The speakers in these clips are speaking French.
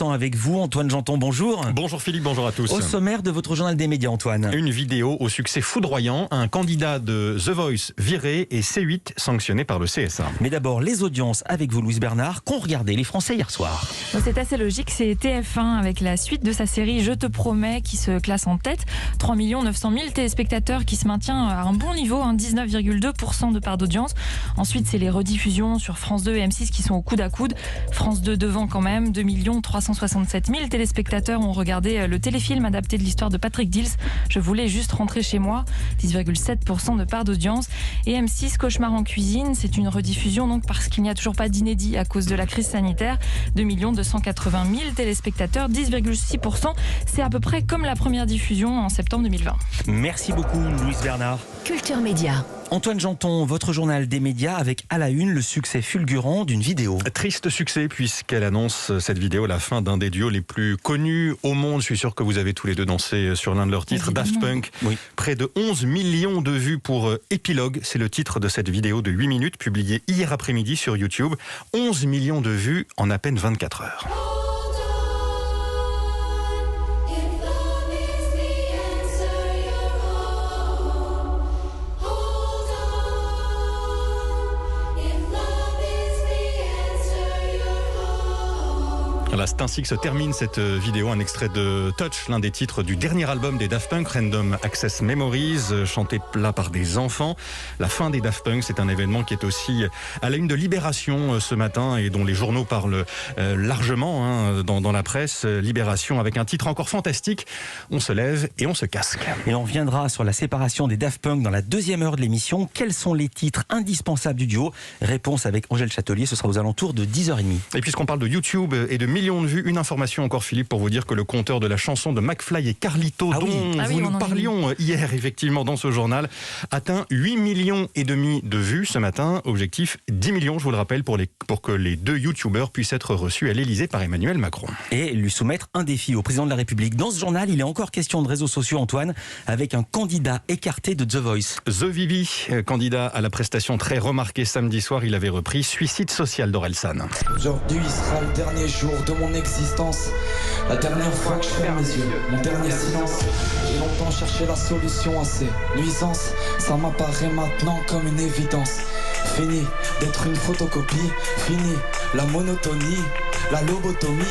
Avec vous, Antoine Janton, bonjour. Bonjour Philippe, bonjour à tous. Au sommaire de votre journal des médias, Antoine. Une vidéo au succès foudroyant, un candidat de The Voice viré et C8 sanctionné par le CSA. Mais d'abord, les audiences avec vous, Louise Bernard, qu'ont regardé les Français hier soir. C'est assez logique, c'est TF1 avec la suite de sa série Je te promets qui se classe en tête. 3 900 000 téléspectateurs qui se maintient à un bon niveau, 19,2% de part d'audience. Ensuite, c'est les rediffusions sur France 2 et M6 qui sont au coude à coude. France 2 devant quand même, 2 367 000 téléspectateurs ont regardé le téléfilm adapté de l'histoire de Patrick Dils. Je voulais juste rentrer chez moi, 10,7% de part d'audience. Et M6 Cauchemar en cuisine, c'est une rediffusion donc parce qu'il n'y a toujours pas d'inédit à cause de la crise sanitaire. 2 280 000 téléspectateurs, 10,6%. C'est à peu près comme la première diffusion en septembre 2020. Merci beaucoup, Louise Bernard. Culture Média. Antoine Janton, votre journal des médias avec à la une le succès fulgurant d'une vidéo. Triste succès puisqu'elle annonce cette vidéo la fin d'un des duos les plus connus au monde. Je suis sûr que vous avez tous les deux dansé sur l'un de leurs titres, Évidemment. Daft Punk. Oui. Près de 11 millions de vues pour Épilogue. C'est le titre de cette vidéo de 8 minutes publiée hier après-midi sur YouTube. 11 millions de vues en à peine 24 heures. Voilà, c'est ainsi que se termine cette vidéo, un extrait de Touch, l'un des titres du dernier album des Daft Punk, Random Access Memories, chanté là par des enfants. La fin des Daft Punk, c'est un événement qui est aussi à la une de Libération ce matin et dont les journaux parlent largement dans la presse. Libération avec un titre encore fantastique, on se lève et on se casque. Et on reviendra sur la séparation des Daft Punk dans la deuxième heure de l'émission. Quels sont les titres indispensables du duo? Réponse avec Angèle Châtelier, ce sera aux alentours de 10h30. Et puisqu'on parle de YouTube et de millions de vues, une information encore Philippe pour vous dire que le compteur de la chanson de McFly et Carlito dont nous parlions hier effectivement dans ce journal atteint 8 millions et demi de vues ce matin. Objectif 10 millions, je vous le rappelle, pour que les deux youtubeurs puissent être reçus à l'Elysée par Emmanuel Macron. Et lui soumettre un défi au président de la République. Dans ce journal, il est encore question de réseaux sociaux, Antoine, avec un candidat écarté de The Voice. The Vivi, candidat à la prestation très remarquée samedi soir, il avait repris Suicide social d'Orelsan. Aujourd'hui sera le dernier jour de mon existence, la dernière fois que je ferme les yeux, mon dernier silence. J'ai longtemps cherché la solution à ces nuisances, ça m'apparaît maintenant comme une évidence. Fini d'être une photocopie, fini la monotonie, la lobotomie.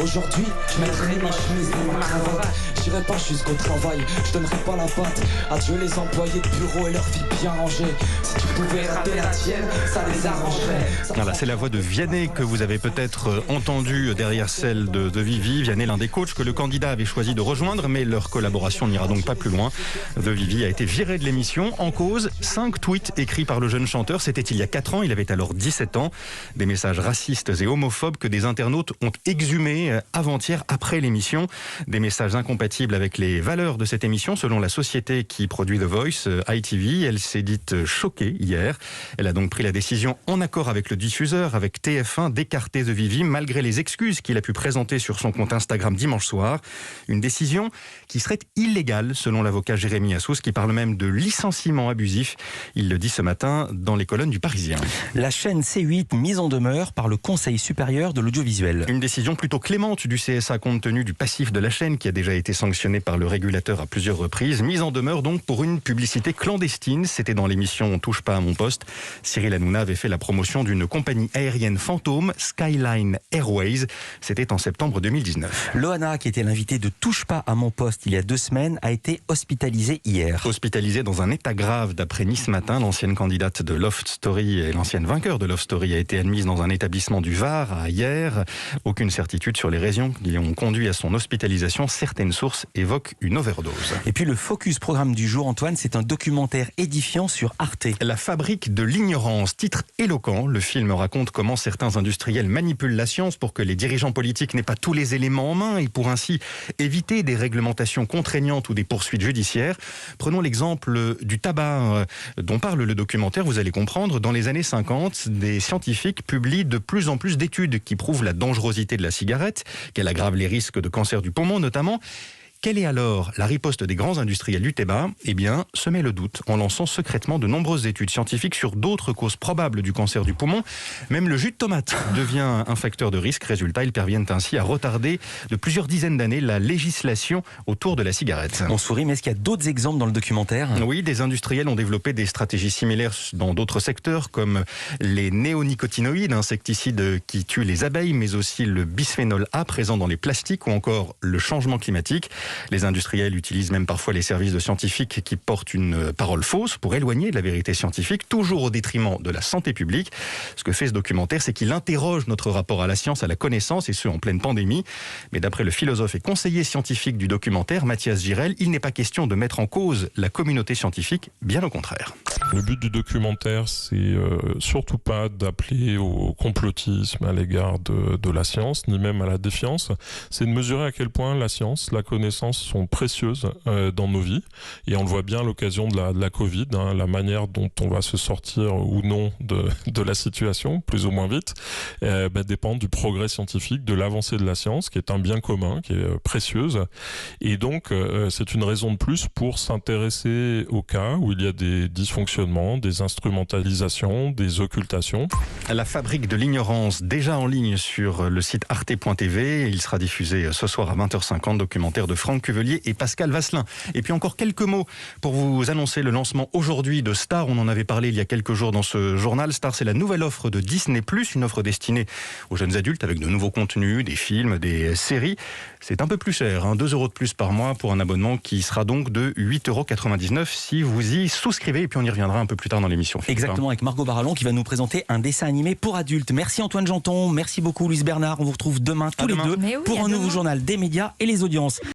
Aujourd'hui, je mettrai ma chemise et ma cravate. J'irai pas jusqu'au travail, je donnerai pas la patte. Adieu les employés de bureau et leur vie bien rangée. Si tu pouvais rater la tienne, ça les arrangerait. Voilà, c'est la voix de Vianney que vous avez peut-être entendue derrière celle de Vivi. Vianney, l'un des coachs que le candidat avait choisi de rejoindre, mais leur collaboration n'ira donc pas plus loin. The Vivi a été viré de l'émission. En cause, 5 tweets écrits par le jeune chanteur. C'était il y a 4 ans, il avait alors 17 ans. Des messages racistes et homophobes que des internautes ont exhumés avant-hier après l'émission. Des messages incompatibles avec les valeurs de cette émission, selon la société qui produit The Voice, ITV. Elle s'est dite choquée hier. Elle a donc pris la décision, en accord avec le diffuseur, avec TF1, d'écarter The Vivi, malgré les excuses qu'il a pu présenter sur son compte Instagram dimanche soir. Une décision qui serait illégale, selon l'avocat Jérémy Assous, qui parle même de licenciement abusif. Il le dit ce matin dans les colonnes du Parisien. La chaîne C8 mise en demeure par le Conseil supérieur de l'audiovisuel. Une décision plutôt clémente du CSA compte tenu du passif de la chaîne qui a déjà été sanctionné par le régulateur à plusieurs reprises. Mise en demeure donc pour une publicité clandestine. C'était dans l'émission On touche pas à mon poste. Cyril Hanouna avait fait la promotion d'une compagnie aérienne fantôme, Skyline Airways. C'était en septembre 2019. Loana, qui était l'invitée de Touche pas à mon poste il y a 2 semaines, a été hospitalisée hier. Hospitalisée dans un état grave d'après Nice Matin, l'ancienne candidate de Love Story et l'ancienne vainqueur de Love Story a été admise dans un établissement du Var hier. Aucune certitude sur les raisons qui ont conduit à son hospitalisation. Certaines sources évoquent une overdose. Et puis le focus programme du jour, Antoine, c'est un documentaire édifiant sur Arte. La fabrique de l'ignorance, titre éloquent. Le film raconte comment certains industriels manipulent la science pour que les dirigeants politiques n'aient pas tous les éléments en main et pour ainsi éviter des réglementations contraignantes ou des poursuites judiciaires. Prenons l'exemple du tabac dont parle le documentaire. Vous allez comprendre, dans les années 50, des scientifiques publient de plus en plus d'études qui prouvent la dangerosité de la cigarette, qu'elle aggrave les risques de cancer du poumon notamment. Quelle est alors la riposte des grands industriels du tabac ? Eh bien, semer le doute en lançant secrètement de nombreuses études scientifiques sur d'autres causes probables du cancer du poumon. Même le jus de tomate devient un facteur de risque. Résultat, ils parviennent ainsi à retarder de plusieurs dizaines d'années la législation autour de la cigarette. On sourit, mais est-ce qu'il y a d'autres exemples dans le documentaire ? Oui, des industriels ont développé des stratégies similaires dans d'autres secteurs, comme les néonicotinoïdes, insecticides qui tuent les abeilles, mais aussi le bisphénol A présent dans les plastiques, ou encore le changement climatique. Les industriels utilisent même parfois les services de scientifiques qui portent une parole fausse pour éloigner de la vérité scientifique, toujours au détriment de la santé publique. Ce que fait ce documentaire, c'est qu'il interroge notre rapport à la science, à la connaissance, et ce en pleine pandémie. Mais d'après le philosophe et conseiller scientifique du documentaire, Mathias Girel, il n'est pas question de mettre en cause la communauté scientifique, bien au contraire. Le but du documentaire, c'est surtout pas d'appeler au complotisme à l'égard de la science, ni même à la défiance. C'est de mesurer à quel point la science, la connaissance sont précieuses dans nos vies. Et on le voit bien à l'occasion de la Covid, la manière dont on va se sortir ou non de la situation, plus ou moins vite, dépend du progrès scientifique, de l'avancée de la science, qui est un bien commun, qui est précieuse. Et donc, c'est une raison de plus pour s'intéresser aux cas où il y a des dysfonctionnements, des instrumentalisations, des occultations. La fabrique de l'ignorance, déjà en ligne sur le site arte.tv. Il sera diffusé ce soir à 20h50, documentaire de Franck Cuvelier et Pascal Vasselin. Et puis encore quelques mots pour vous annoncer le lancement aujourd'hui de Star. On en avait parlé il y a quelques jours dans ce journal. Star, c'est la nouvelle offre de Disney+, une offre destinée aux jeunes adultes avec de nouveaux contenus, des films, des séries. C'est un peu plus cher, 2 € de plus par mois pour un abonnement qui sera donc de 8,99 € si vous y souscrivez. Et puis on y reviendra un peu plus tard dans l'émission. Exactement, avec Margot Barallon qui va nous présenter un dessin animé pour adultes. Merci Antoine Janton, merci beaucoup Louise Bernard. On vous retrouve demain tous les deux pour un nouveau journal des médias et les audiences.